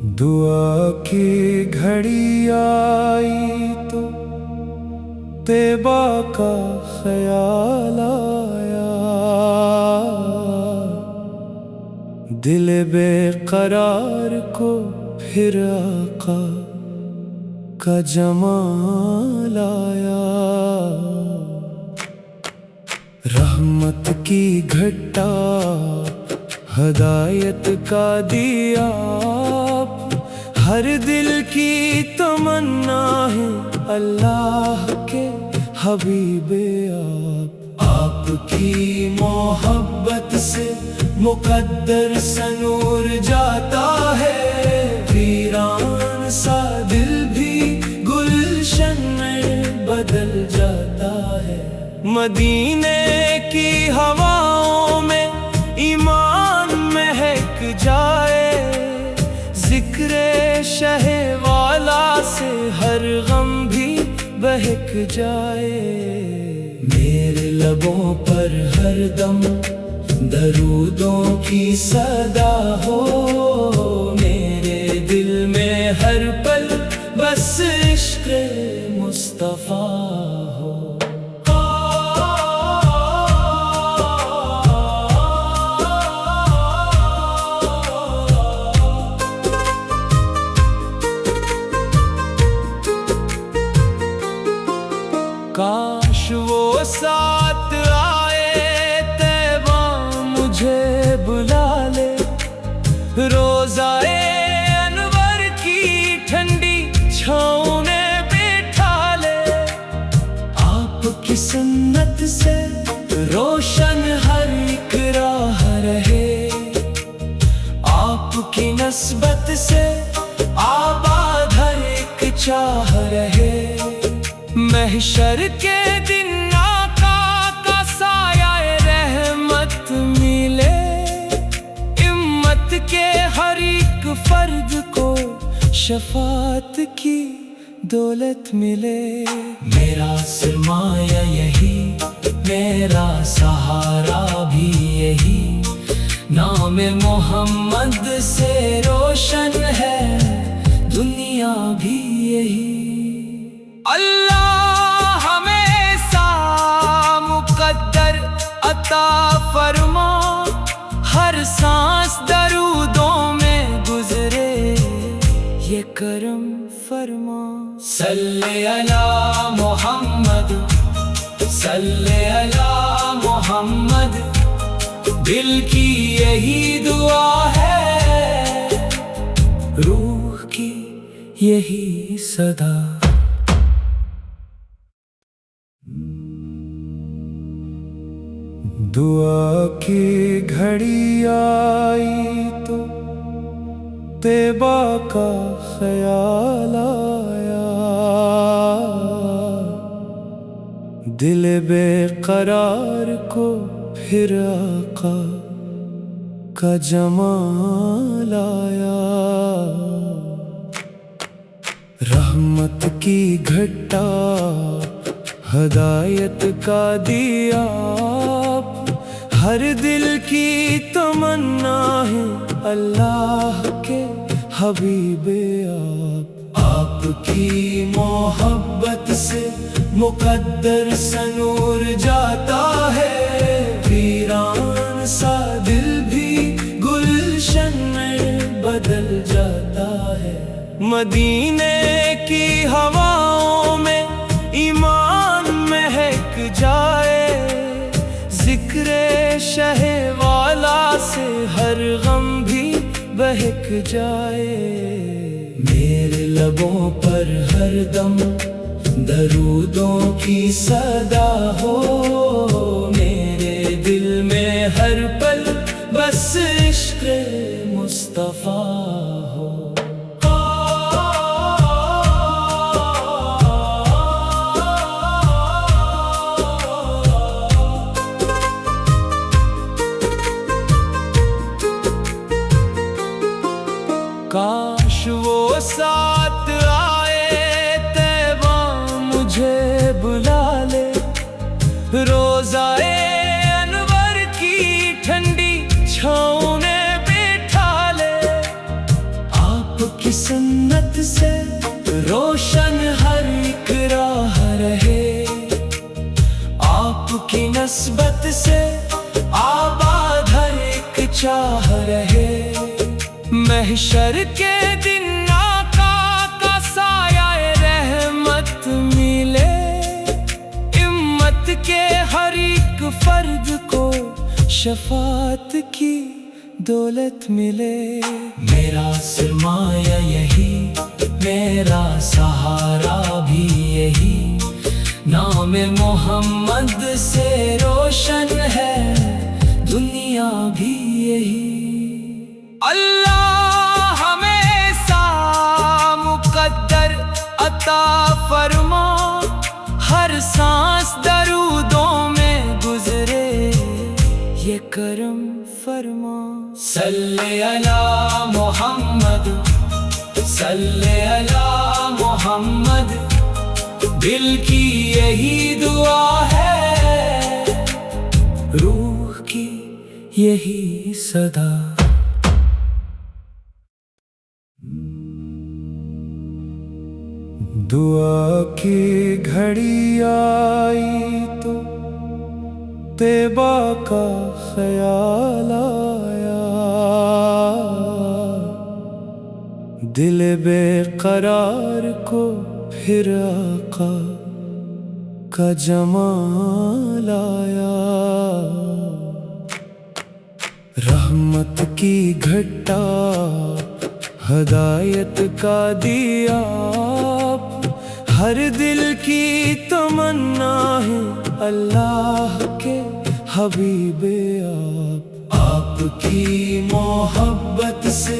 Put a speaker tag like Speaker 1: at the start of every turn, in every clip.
Speaker 1: दुआ की घड़ी आई तो तैबा का ख्याल आया, दिल बेकरार को फिर आका का जमाल आया। रहमत की घटा हदायत का दिया, हर दिल की तमन्ना है अल्लाह के हबीबे आप। आपकी मोहब्बत से मुकद्दर सनूर जाता है, वीरान सा दिल भी गुलशन में बदल जाता है। मदीने की हवाओं में ईमान महक जाए, जिक्रे शहे वाला से हर गम भी बहक जाए। मेरे लबों पर हर दम दरूदों की सदा हो, मेरे दिल में हर पल बस इश्क़ मुस्तफ़ा हो। काश वो साथ आए तैबा मुझे बुला ले, रोज़ाए अनवर की ठंडी छाँव में बैठा ले। आपकी सुन्नत से रोशन हर एक राह रहे, आपकी नस्बत से आबाद हर एक चाह रहे। महशर के दिन आका का साया रहमत मिले, इम्मत के हर एक फर्द को शफात की दौलत मिले। मेरा सरमाया यही, मेरा सहारा भी यही, नाम मोहम्मद से रोशन है दुनिया भी यही। अल्लाह हमेशा मुकद्दर अता फरमा, हर सांस दरूदों में गुजरे ये करम फरमा। सल्ले अला मोहम्मद, सल्ले अला मोहम्मद, दिल की यही दुआ है, रूह की यही सदा। दुआ की घड़ी आई तो तैबा का ख्याल आया, दिल बेकरार को फिर आका का जमाल आया। रहमत की घटा हदायत का दिया, हर दिल की तमन्ना है अल्लाह के हबीबे आप। आपकी मोहब्बत से मुकद्दर सनूर जाता है, वीरान सा दिल भी गुलशन में बदल जाता है। मदीने की हवाओं में ईमान महक जाए, जिक्रे शहे वाला से हर गम भी बहक जाए। मेरे लबों पर हर दम दरूदों की सदा हो, मेरे दिल में हर पल बस इश्क़ मुस्तफ़ा हो। काश वो साथ आए तैबा मुझे बुला ले, रोज़ाए अनवर की ठंडी छाँव में बैठा ले। चाह रहे। महशर के दिन आका का साया रहमत मिले, इम्मत के हर एक फर्द को शफात की दौलत मिले। मेरा सरमाया यही, मेरा सहारा भी यही, नाम मोहम्मद से रोशन है दुनिया भी यही। अल्लाह हमेशा मुकद्दर अता फरमा, हर सांस दरूदों में गुजरे ये करम फरमा। सल्ले अला मोहम्मद, सल्ले अला मोहम्मद, दिल की यही दुआ है, रूह की यही सदा। दुआ की घड़ी आई तो तैबा का ख्याल आया, दिल बेकरार को फिर आका का जमाल आया। रहमत की घटा हदायत का दिया, हर दिल की तमन्ना है अल्लाह के हबीबे आप। आपकी मोहब्बत से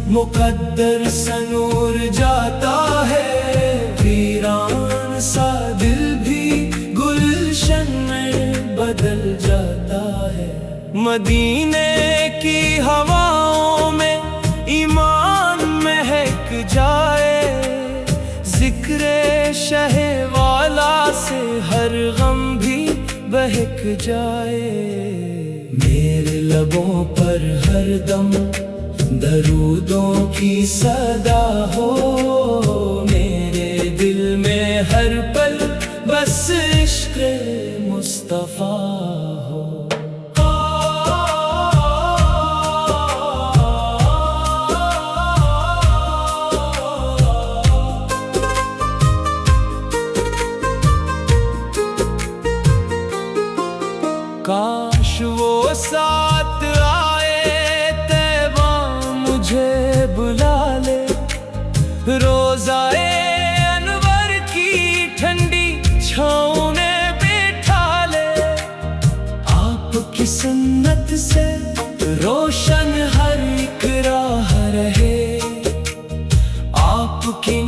Speaker 1: मुकद्दर सनूर जाता है, वीरान सा दिल भी गुलशन में बदल जाता है। मदीने की हवाओं में ईमान महक जाए, जिक्रे शहे वाला से हर गम भी बहक जाए। मेरे लबों पर हर दम दरूदों की सदा हो, मेरे दिल में हर पल बस इश्क़ मुस्तफ़ा हो। काश वो साथ आए तैबा मुझे बुला ले, रोज़ाए अनवर की ठंडी छाँव में बैठा ले। आपकी सुन्नत से रोशन हर एक राह रहे, आपकी